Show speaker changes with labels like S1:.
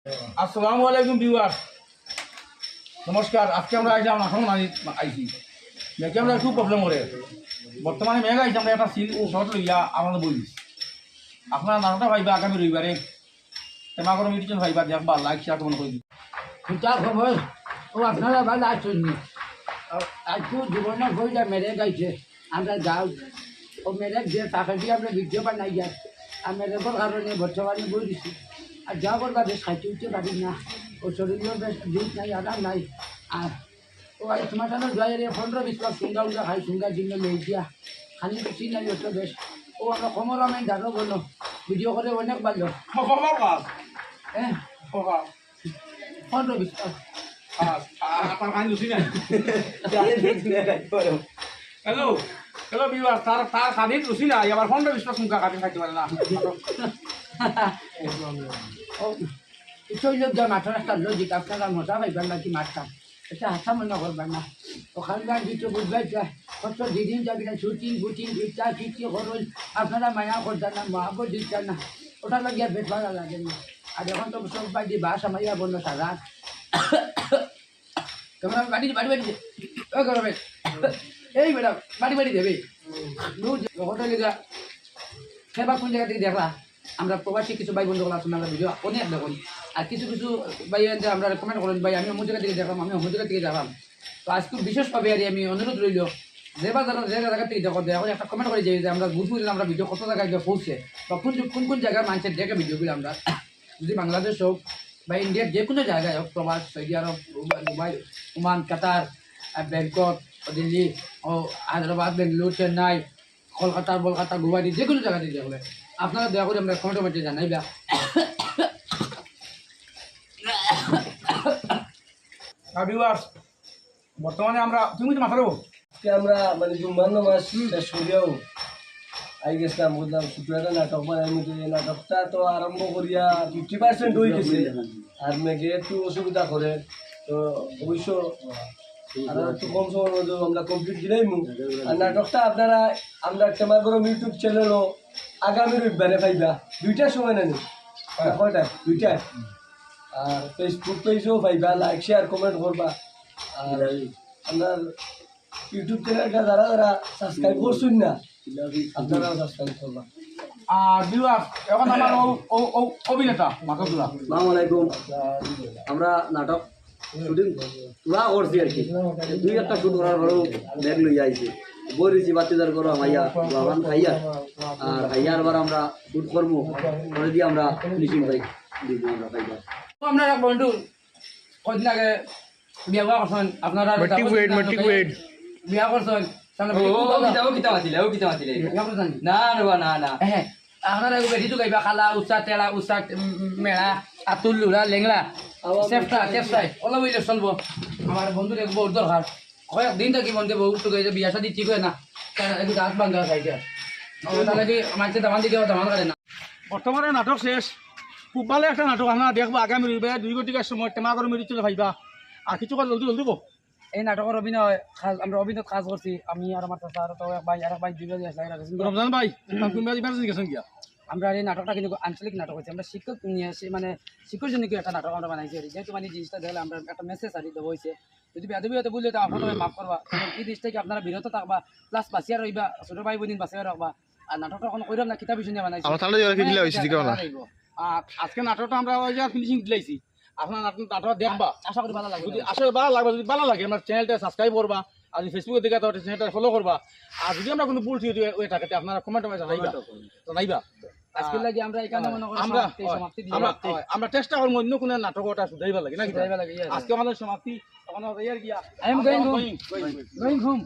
S1: আসসালামু আলাইকুম ভিউয়ার, নমস্কার। আজকে আমরা আইলাম এখন আইছি মেঘে আমরা একটু প্রবলেম করে বর্তমানে মেঘ আইছি আমরা একটা সিল শর্ট লইয়া আমাদের বই দিচ্ছি। আপনারা নাটকটা ভাইবা আগামী রবিবারে তেমা করে মিটিং ভাইবা দেখবা, লাইক শেয়ার কমেন্ট করে দিই।
S2: খুঁজা খবর ও আপনারা ভালো আছেন একটু জীবনের বইটা মেরে গাইছে আমরা যাও ও মেরে যে টাকা দিয়ে আমরা ভিডিও বানাই যাই আর মেরেকর কারণে বর্তমানে বই দিছি আর যা করবা বেশ খাইতে উঠতে পারি না ও শরীরেও বেশ জুট নাই আরাম নাই আর ও আজ তোমার সাথে যাই 15-20 বার সুন্দর উঠা খাই সুন্দর জিনিস লই দিয়া খালি খুশি নাই ওটা বেশ ও আমরা কমর আমি জানো বলো ভিডিও করে অনেক ভালো হ্যাঁ 15-20 বার
S1: হ্যালো হ্যালো ভিউয়ার, তার খাদির রুচি নাই, আবার 15-20 সংখ্যা খাদি খাইতে পারে না।
S2: চলল যা মাঠের একটা লজিক আপনারা মজা পাইবেন নাকি মাঠটা এটা হাসা মনে করবেন না ওখানকার দিতে বুঝবাই কত দিদিন যাবি না শুটিং বুটিং পিঠা খিচি করুন আপনারা মায়া করতেন না মহাবত দিচ্ছেন না ওটা লাগিয়ে বেশ ভালো লাগে না। আর এখন তো সব বাড়ি বাসা মাইয়া বন্ধ সারা তোমরা বাড়ি বাড়ি বাড়ি ও করবে এই ম্যাডাম বাড়ি বাড়ি দেবে হোটেলে যা সেবা কোন জায়গা থেকে দেখলা আমরা প্রবাসী কিছু ভাই বন্ধু আসুন আমরা ভিডিও অনেক দেখুন আর কিছু কিছু ভাই আমরা কমেন্ট করেন ভাই আমি অমুক জায়গা থেকে দেখলাম আমি অমুক জায়গা থেকে দেখলাম। তো আজকে বিশেষভাবে আর আমি অনুরোধ রইল যে বা যারা যে জায়গা থেকে দেখো এখন একটা কমেন্ট করে যাই যে আমরা বুঝবো আমরা ভিডিও কত জায়গায় পৌঁছে বা কোন কোন জায়গার মানুষের দেখে ভিডিওগুলো আমরা যদি বাংলাদেশ হোক বা ইন্ডিয়ার যে কোনো জায়গায় হোক প্রবাস সৌদি আরব Dubai Oman Qatar Bangkok Delhi ও হায়দ্রাবাদ বেঙ্গালুরু চেন্নাই কলকাতা বলকাতা গুয়াহাটি যে কোনো জায়গাতে দেখলে আপনারা দয়া করে আমরা কমেন্টের মধ্যে জানাইবা।
S1: ভিউয়ার্স, বর্তমানে আমরা তুমি তো মাথারো
S3: আমরা মানে জুম্মান্ন মাস শেষ করিয়াও আই গেছিলাম বুঝলাম ছোটো একটা নাটক বানাই মতো এই নাটকটা তো আরম্ভ করিয়া 50% হয়ে গেছে আর মেঘে একটু অসুবিধা করে তো অবশ্য আর একটু কম সময়ের মধ্যে আমরা কমপ্লিট দিলাইমু আর নাটকটা আপনারা আমরা টেমাগরম ইউটিউব চ্যানেলও আগামী রবিবারে পাইবা 2টার সময় নেন কয়টা 2টায় আর ফেসবুক পেজও পাইবা লাইক শেয়ার কমেন্ট করবা আর আপনার ইউটিউব চ্যানেলটা যারা যারা সাবস্ক্রাইব করছেন না আপনারাও সাবস্ক্রাইব করবা।
S1: আর ভিউয়ার্স, এখন আমার অভিনেতা মাথাতুলা।
S4: আসসালামু আলাইকুম। আমরা নাটক শুটিং পুরা করছি আর কি 2-1টা শুট করার পরেও ব্যাগ লইয়া আইছি বইছি বাতিদার করো ভাইয়া বাবান খাইয়া আর ভাইয়ার বার আমরা শুট করবো করে দিয়ে আমরা ফিনিশিং পাই দিব আমরা পাইবা।
S2: আমরা এক বন্ধু কদিন আগে বিয়া করছেন আপনারা বিয়া করছেন হ্যাঁ আপনারা বেশি গাইবা খালা উচ্চা তেলা উচ্চা মেড়া আতুল লুড়া লেংলা চেষ্টায় অলপ হইলে চলবো। আমার বন্ধুর এক বহুত দরকার কয়েকদিন থাকি বন্ধু বহুত গাইছে বিয়া শাদি ঠিক হয় না একটু গাছ ভাঙ্গা খাইছে তাহলে কি মানুষের দামান দিকে দামান কাটে না।
S1: বর্তমানে নাটক শেষ, খুব ভালো একটা নাটক আপনারা দেখবো আগামী রবিবারে 2 ঘটিকার সময় টেমাগর মিটিং ভাইবা। আর কিছু কথা জলদি জলদি
S2: এই নাটকের অভিনয় আমরা অভিনয় কাজ করছি আমি আর আমার চাচা আর এক ভাই দুজন
S1: রমজান ভাই ইমার্জেন্সি গেছেন গিয়া।
S2: আমরা এই নাটকটা কিন্তু আঞ্চলিক নাটক হচ্ছে আমরা শিক্ষক নিয়ে আসি মানে শিক্ষক জন্য একটা নাটক আমরা বানাইছি যেহেতু মানে জিনিসটা দেখলে আমরা একটা মেসেজ আর দেবো হয়েছে যদি বেদবি হতে বুঝলে তো আপনারা মাফ করবা এই জিনিস থেকে আপনারা বিরত থাকবা প্লাস বাঁচিয়া রইবা ছোট ভাই বোন বাঁচিয়া রাখবা আর নাটকটা কোনো কইরাম না কিতাব বিষয় নিয়ে বানাইছি।
S1: আর আজকে নাটকটা আমরা ওই যে ফিনিশিং দিলাইছি, আপনার নাটক দেখবা
S2: আশা করি ভালো লাগবে।
S1: যদি আসলে ভালো লাগবে, যদি ভালো লাগে আমার চ্যানেলটা সাবস্ক্রাইব করবা আর যদি ফেসবুকে দেখে তো চ্যানেলটা ফলো করবা আর যদি আমরা কোনো ভুল ঠিক হয়ে থাকে আপনারা কমেন্ট জানাইবা।
S2: আজকে লাগি আমরা এখানে মনে করি সমাপ্তি
S1: আমরা চেষ্টা করবো অন্য কোনো নাটকটা শুধাইবা লাগে নাকি
S2: লাগে
S1: আজকে আমাদের সমাপ্তি। এখন
S2: I am going home.